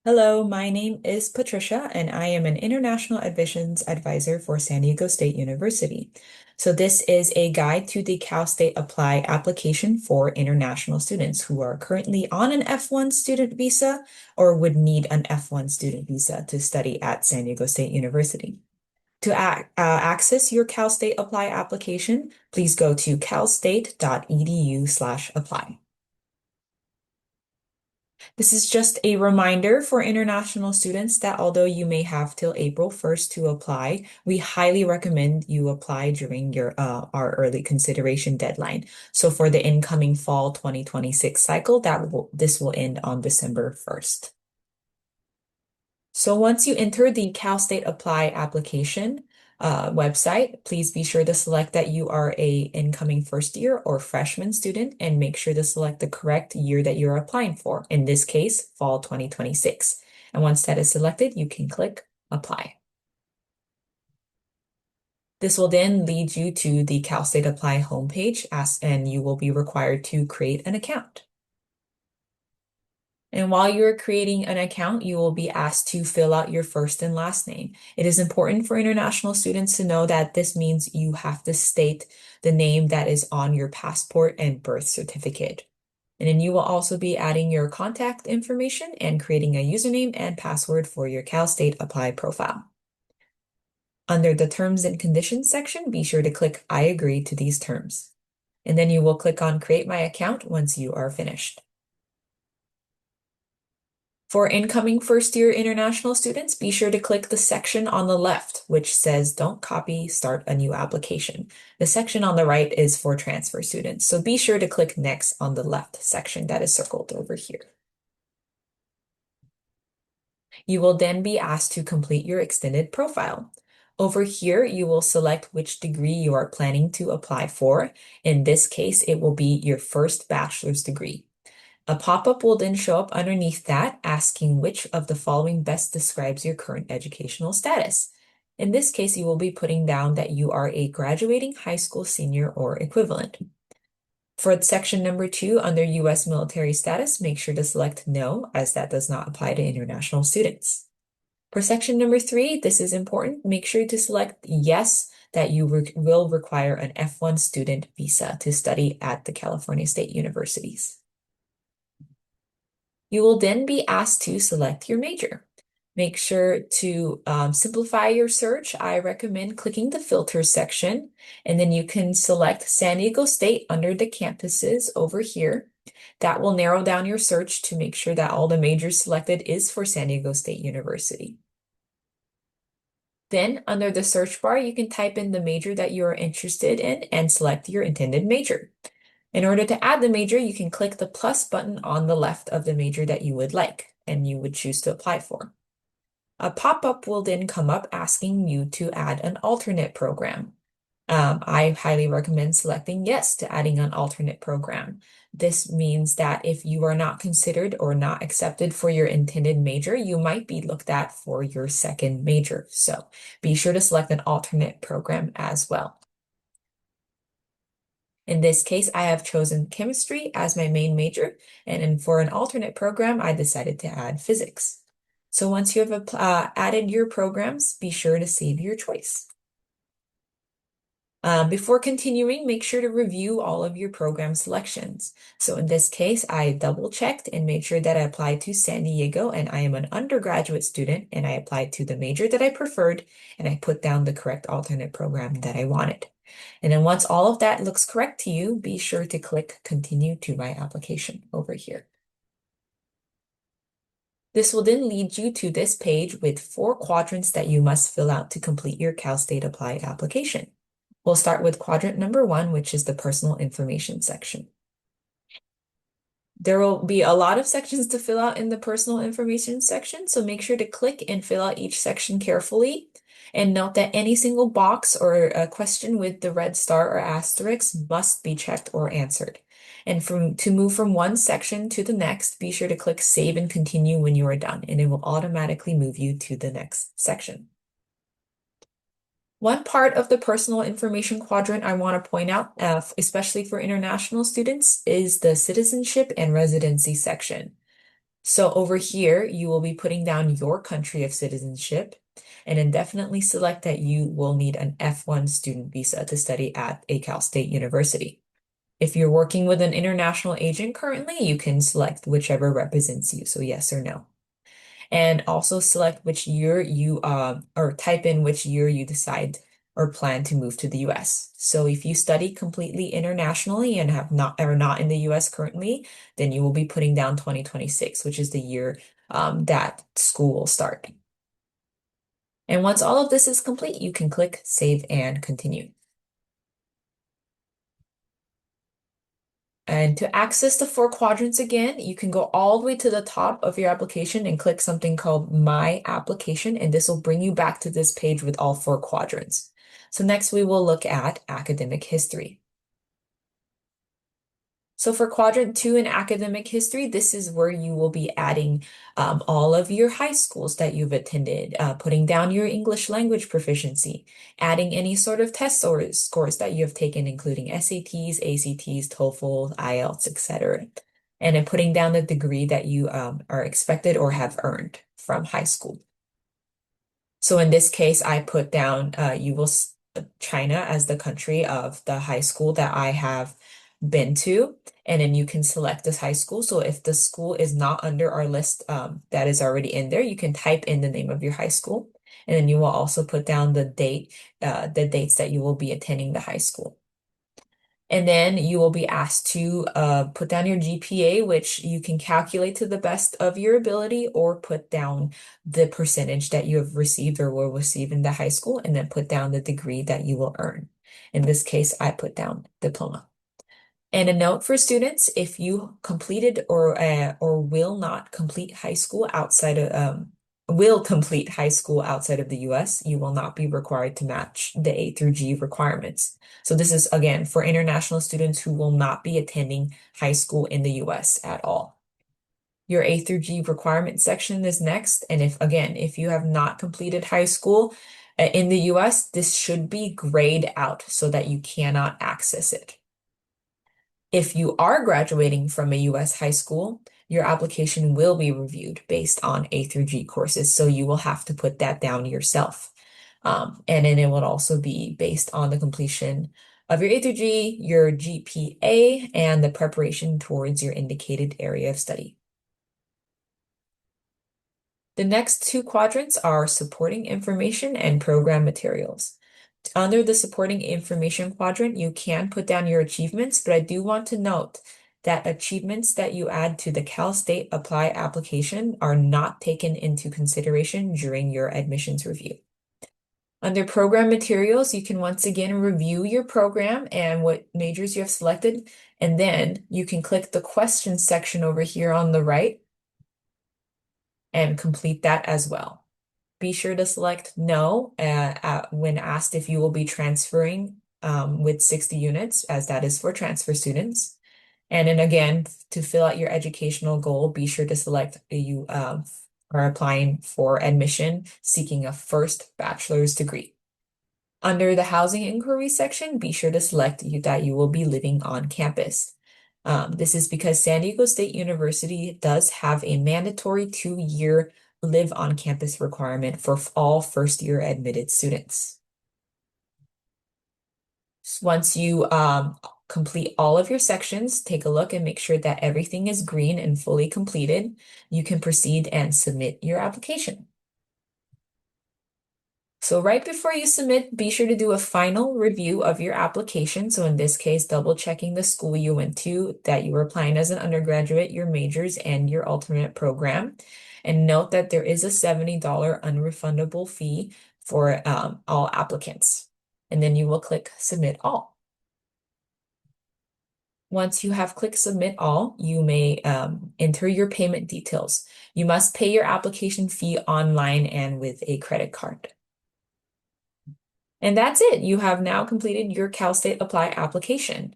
Hello, my name is Patricia, and I am an International Admissions Advisor for San Diego State University. So this is a guide to the Cal State Apply application for international students who are currently on an F1 student visa or would need an F1 student visa to study at San Diego State University. To access your Cal State Apply application, please go to calstate.edu/apply. This is just a reminder for international students that although you may have till April 1st to apply, we highly recommend you apply during our early consideration deadline. So for the incoming fall 2026 cycle, this will end on December 1st. So once you enter the Cal State Apply application website, please be sure to select that you are a incoming first year or freshman student and make sure to select the correct year that you're applying for. In this case, fall 2026. And once that is selected, you can click Apply. This will then lead you to the Cal State Apply homepage, and you will be required to create an account. And while you're creating an account, you will be asked to fill out your first and last name. It is important for international students to know that this means you have to state the name that is on your passport and birth certificate. And then you will also be adding your contact information and creating a username and password for your Cal State Apply profile. Under the Terms and Conditions section, be sure to click I agree to these terms. And then you will click on Create My Account once you are finished. For incoming first-year international students, be sure to click the section on the left, which says Don't copy, start a new application. The section on the right is for transfer students, so be sure to click Next on the left section that is circled over here. You will then be asked to complete your extended profile. Over here, you will select which degree you are planning to apply for. In this case, it will be your first bachelor's degree. A pop-up will then show up underneath that asking which of the following best describes your current educational status. In this case, you will be putting down that you are a graduating high school senior or equivalent. For section number 2, under U.S. military status, make sure to select no, as that does not apply to international students. For section number 3, this is important. Make sure to select yes, that you will require an F1 student visa to study at the California State Universities. You will then be asked to select your major. Make sure to simplify your search. I recommend clicking the filter section, and then you can select San Diego State under the campuses over here. That will narrow down your search to make sure that all the majors selected is for San Diego State University. Then under the search bar, you can type in the major that you are interested in and select your intended major. In order to add the major, you can click the plus button on the left of the major that you would like and you would choose to apply for. A pop-up will then come up asking you to add an alternate program. I highly recommend selecting yes to adding an alternate program. This means that if you are not considered or not accepted for your intended major, you might be looked at for your second major. So be sure to select an alternate program as well. In this case, I have chosen chemistry as my main major, and for an alternate program, I decided to add physics. So once you have added your programs, be sure to save your choice. Before continuing, make sure to review all of your program selections. So in this case, I double checked and made sure that I applied to San Diego, and I am an undergraduate student, and I applied to the major that I preferred, and I put down the correct alternate program that I wanted. And then once all of that looks correct to you, be sure to click Continue to my application over here. This will then lead you to this page with 4 quadrants that you must fill out to complete your Cal State Apply application. We'll start with quadrant number 1, which is the personal information section. There will be a lot of sections to fill out in the personal information section, so make sure to click and fill out each section carefully. And note that any single box or a question with the red star or asterisk must be checked or answered. And to move from one section to the next, be sure to click Save and Continue when you are done, and it will automatically move you to the next section. One part of the personal information quadrant I want to point out, especially for international students, is the citizenship and residency section. So over here, you will be putting down your country of citizenship and then definitely select that you will need an F1 student visa to study at a Cal State University. If you're working with an international agent currently, you can select whichever represents you, so yes or no. And also select which year you or type in which year you decide or plan to move to the US. So if you study completely internationally and have not are not in the US currently, then you will be putting down 2026, which is the year that school will start. And once all of this is complete, you can click Save and Continue. And to access the four quadrants again, you can go all the way to the top of your application and click something called My Application, and this will bring you back to this page with all four quadrants. So next we will look at academic history. So for quadrant 2 in academic history, this is where you will be adding all of your high schools that you've attended, putting down your English language proficiency, adding any sort of test scores that you have taken, including SATs, ACTs, TOEFL, IELTS, etc. And then putting down the degree that you are expected or have earned from high school. So in this case, I put down China as the country of the high school that I have been to, and then you can select this high school. So if the school is not under our list that is already in there, you can type in the name of your high school, and then you will also put down the dates that you will be attending the high school. And then you will be asked to put down your GPA, which you can calculate to the best of your ability, or put down the percentage that you have received or will receive in the high school, and then put down the degree that you will earn. In this case, I put down diploma. And a note for students, if you completed or will not complete high school outside of will complete high school outside of the US, you will not be required to match the A through G requirements. So this is again for international students who will not be attending high school in the US at all. Your A through G requirement section is next, and if you have not completed high school in the US, this should be grayed out so that you cannot access it. If you are graduating from a US high school, your application will be reviewed based on A through G courses, so you will have to put that down yourself. And then it will also be based on the completion of your A through G, your GPA, and the preparation towards your indicated area of study. The next two quadrants are supporting information and program materials. Under the supporting information quadrant, you can put down your achievements, but I do want to note that achievements that you add to the Cal State Apply application are not taken into consideration during your admissions review. Under program materials, you can once again review your program and what majors you have selected, and then you can click the questions section over here on the right and complete that as well. Be sure to select no when asked if you will be transferring with 60 units, as that is for transfer students. And then again, to fill out your educational goal, be sure to select you are applying for admission seeking a first bachelor's degree. Under the housing inquiry section, be sure to select that you will be living on campus. This is because San Diego State University does have a mandatory 2-year live on campus requirement for all first-year admitted students. Once you complete all of your sections, take a look and make sure that everything is green and fully completed. You can proceed and submit your application. So right before you submit, be sure to do a final review of your application. So in this case, double checking the school you went to, that you were applying as an undergraduate, your majors, and your alternate program. And note that there is a $70 unrefundable fee for all applicants. And then you will click Submit All. Once you have clicked Submit All, you may enter your payment details. You must pay your application fee online and with a credit card. And that's it. You have now completed your Cal State Apply application.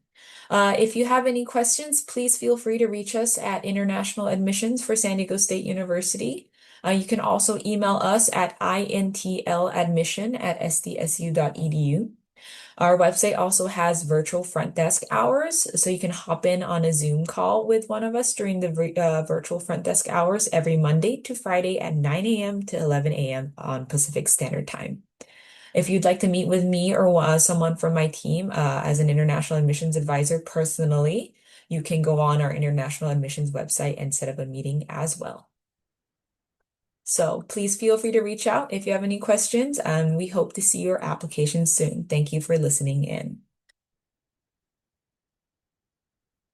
If you have any questions, please feel free to reach us at International Admissions for San Diego State University. You can also email us at intladmission@sdsu.edu. Our website also has virtual front desk hours, so you can hop in on a Zoom call with one of us during the virtual front desk hours every Monday to Friday at 9 a.m. to 11 a.m. on Pacific Standard Time. If you'd like to meet with me or someone from my team as an international admissions advisor personally, you can go on our international admissions website and set up a meeting as well. So please feel free to reach out if you have any questions, and we hope to see your application soon. Thank you for listening in.